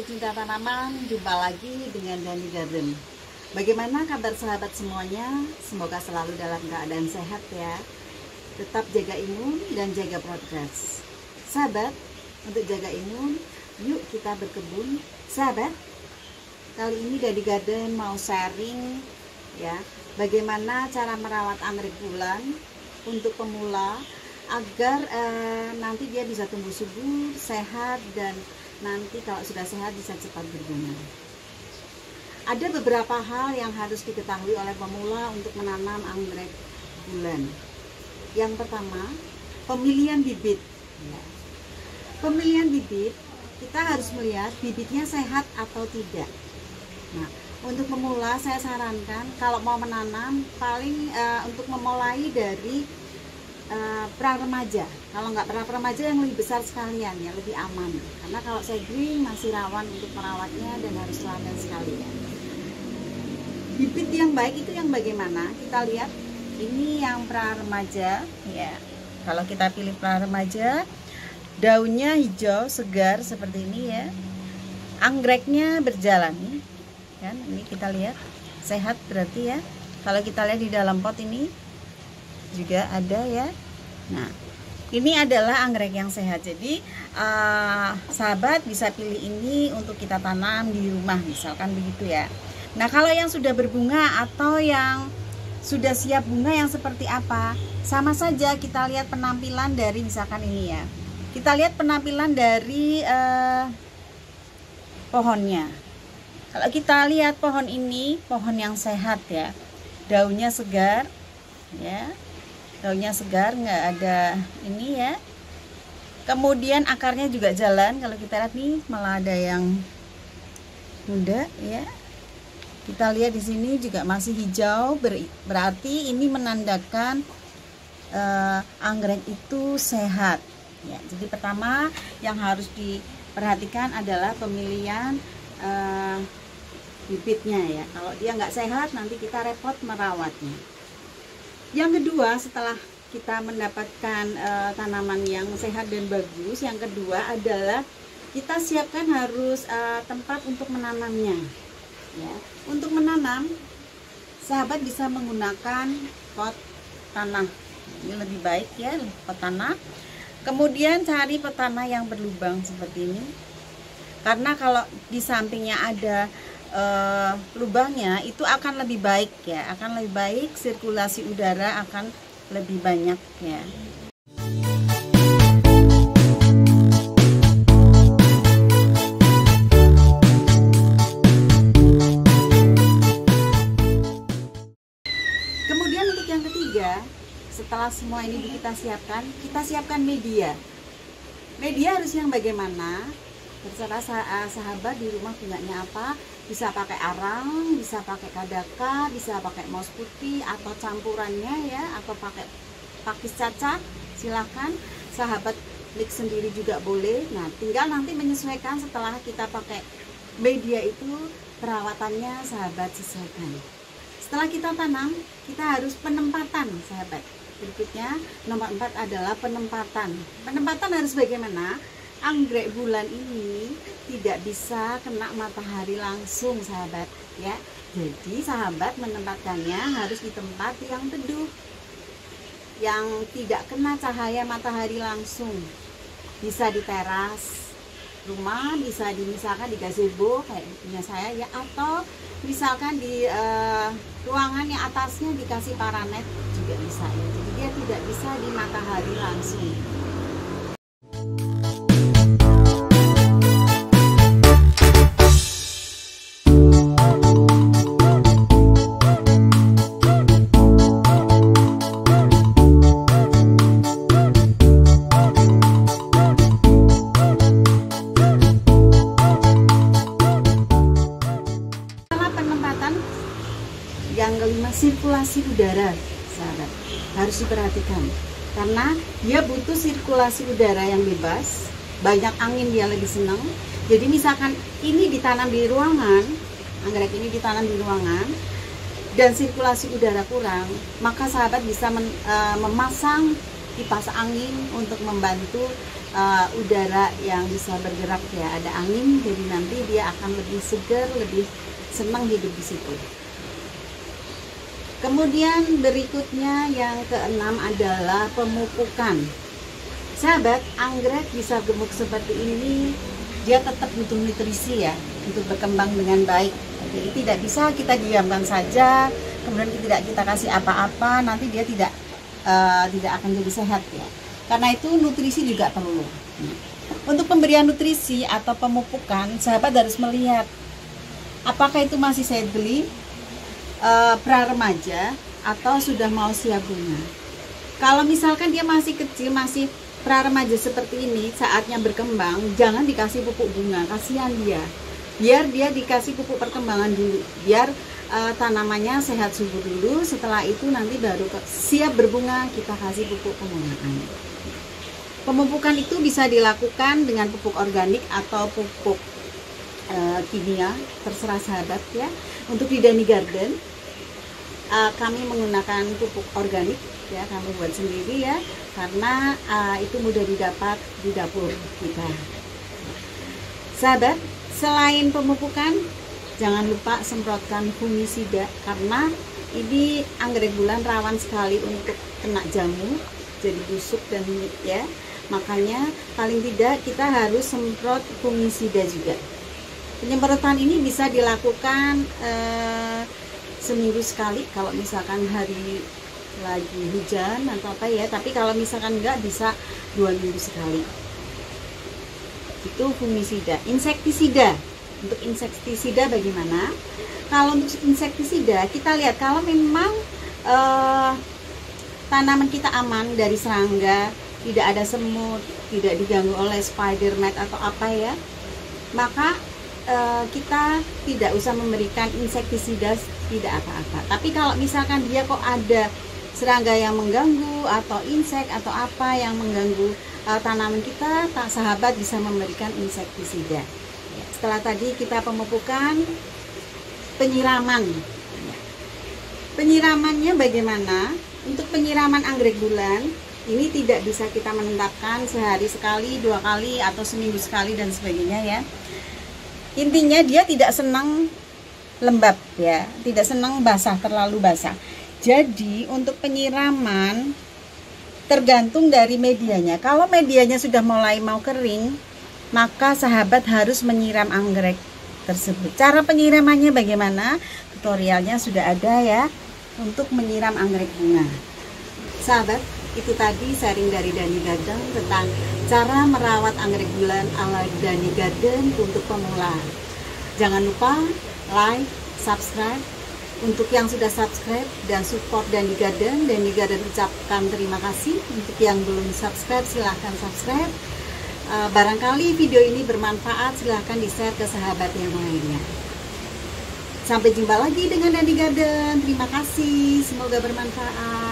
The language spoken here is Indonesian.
pecinta tanaman, jumpa lagi dengan Dani Garden. Bagaimana kabar sahabat semuanya? Semoga selalu dalam keadaan sehat ya. Tetap jaga imun dan jaga progres. Sahabat, untuk jaga imun, yuk kita berkebun. Sahabat, kali ini Dani Garden mau sharing ya, bagaimana cara merawat anggrek bulan untuk pemula agar nanti dia bisa tumbuh subur, sehat, dan nanti kalau sudah sehat bisa cepat berbunga. Ada beberapa hal yang harus diketahui oleh pemula untuk menanam anggrek bulan. Yang pertama, pemilihan bibit. Pemilihan bibit, kita harus melihat bibitnya sehat atau tidak. Nah, untuk pemula saya sarankan kalau mau menanam paling untuk memulai dari pra-remaja. Kalau nggak pra-remaja yang lebih besar sekalian ya, lebih aman. Karena kalau seedling masih rawan untuk merawatnya dan harus teladan sekalian. Bibit yang baik itu yang bagaimana? Kita lihat ini yang pra-remaja ya. Kalau kita pilih pra-remaja, daunnya hijau segar seperti ini ya. Anggreknya berjalan nih. Kan ini kita lihat sehat berarti ya. Kalau kita lihat di dalam pot ini juga ada ya. Nah, ini adalah anggrek yang sehat. Jadi sahabat bisa pilih ini untuk kita tanam di rumah misalkan begitu ya. Nah, kalau yang sudah berbunga atau yang sudah siap bunga yang seperti apa, sama saja kita lihat penampilan dari misalkan ini ya. Kita lihat penampilan dari pohonnya. Kalau kita lihat pohon ini, pohon yang sehat ya, daunnya segar ya, daunnya segar, nggak ada ini ya. Kemudian akarnya juga jalan. Kalau kita lihat nih malah ada yang muda ya. Kita lihat di sini juga masih hijau, berarti ini menandakan anggrek itu sehat ya. Jadi pertama yang harus diperhatikan adalah pemilihan bibitnya ya. Kalau dia nggak sehat nanti kita repot merawatnya. Yang kedua, setelah kita mendapatkan tanaman yang sehat dan bagus, yang kedua adalah kita siapkan harus tempat untuk menanamnya ya. Untuk menanam, sahabat bisa menggunakan pot tanah. Ini lebih baik ya, pot tanah. Kemudian cari pot tanah yang berlubang seperti ini. Karena kalau di sampingnya ada lubangnya itu akan lebih baik ya, akan lebih baik, sirkulasi udara akan lebih banyak ya. Kemudian untuk yang ketiga, setelah semua ini kita siapkan media. Media harus yang bagaimana? Terserah sahabat di rumah punyanya apa, bisa pakai arang, bisa pakai kadaka, bisa pakai mouse putih atau campurannya ya, atau pakai pakis caca, silahkan. Sahabat mix sendiri juga boleh. Nah, tinggal nanti menyesuaikan setelah kita pakai media itu, perawatannya sahabat sesuaikan. Setelah kita tanam, kita harus penempatan sahabat. Berikutnya nomor 4 adalah penempatan. Penempatan harus bagaimana? Anggrek bulan ini tidak bisa kena matahari langsung sahabat ya. Jadi sahabat menempatkannya harus di tempat yang teduh, yang tidak kena cahaya matahari langsung. Bisa di teras rumah, bisa misalkan di gazebo kayak punya saya ya, atau misalkan di ruangan yang atasnya dikasih paranet juga bisa ya. Jadi dia tidak bisa di matahari langsung. Yang kelima, sirkulasi udara sahabat harus diperhatikan karena dia butuh sirkulasi udara yang bebas, banyak angin dia lebih senang. Jadi misalkan ini ditanam di ruangan, anggrek ini ditanam di ruangan dan sirkulasi udara kurang, maka sahabat bisa memasang kipas angin untuk membantu udara yang bisa bergerak ya, ada angin, jadi nanti dia akan lebih segar, lebih senang hidup di situ. Kemudian berikutnya yang keenam adalah pemupukan. Sahabat, anggrek bisa gemuk seperti ini, dia tetap butuh nutrisi ya untuk berkembang dengan baik. Jadi tidak bisa kita diamkan saja, kemudian tidak kita kasih apa-apa, nanti dia tidak akan jadi sehat ya. Karena itu nutrisi juga perlu. Untuk pemberian nutrisi atau pemupukan, sahabat harus melihat apakah itu masih seedling, pra-remaja, atau sudah mau siap bunga. Kalau misalkan dia masih kecil, masih pra-remaja seperti ini, saatnya berkembang, jangan dikasih pupuk bunga, kasihan dia. Biar dia dikasih pupuk perkembangan dulu, biar tanamannya sehat subur dulu. Setelah itu nanti baru siap berbunga, kita kasih pupuk pembungaan. Pemupukan itu bisa dilakukan dengan pupuk organik atau pupuk kimia, terserah sahabat ya. Untuk di Dani Garden kami menggunakan pupuk organik ya, kami buat sendiri ya, karena itu mudah didapat di dapur kita. Sahabat, selain pemupukan, jangan lupa semprotkan fungisida, karena ini anggrek bulan rawan sekali untuk kena jamur, jadi busuk dan ya. Makanya paling tidak kita harus semprot fungisida juga. Penyemprotan ini bisa dilakukan seminggu sekali kalau misalkan hari lagi hujan atau apa ya, tapi kalau misalkan enggak bisa 2 minggu sekali. Itu fungisida. Insektisida. Untuk insektisida bagaimana? Kalau untuk insektisida kita lihat kalau memang tanaman kita aman dari serangga, tidak ada semut, tidak diganggu oleh spider mite atau apa ya, maka kita tidak usah memberikan insektisida, tidak apa-apa. Tapi kalau misalkan dia kok ada serangga yang mengganggu atau insek atau apa yang mengganggu tanaman kita, sahabat bisa memberikan insektisida. Setelah tadi kita pemupukan, penyiraman. Penyiramannya bagaimana? Untuk penyiraman anggrek bulan ini tidak bisa kita menetapkan sehari sekali, 2 kali, atau seminggu sekali dan sebagainya ya. Intinya dia tidak senang lembab ya, tidak senang basah, terlalu basah. Jadi untuk penyiraman tergantung dari medianya. Kalau medianya sudah mulai mau kering, maka sahabat harus menyiram anggrek tersebut. Cara penyiramannya bagaimana? Tutorialnya sudah ada ya, untuk menyiram anggrek bunga. Sahabat, itu tadi sharing dari Dani Garden tentang cara merawat anggrek bulan ala Dani Garden untuk pemula. Jangan lupa like, subscribe. Untuk yang sudah subscribe dan support Dani Garden ucapkan terima kasih. Untuk yang belum subscribe, silahkan subscribe. Barangkali video ini bermanfaat, silahkan di-share ke sahabat yang lainnya. Sampai jumpa lagi dengan Dani Garden. Terima kasih, semoga bermanfaat.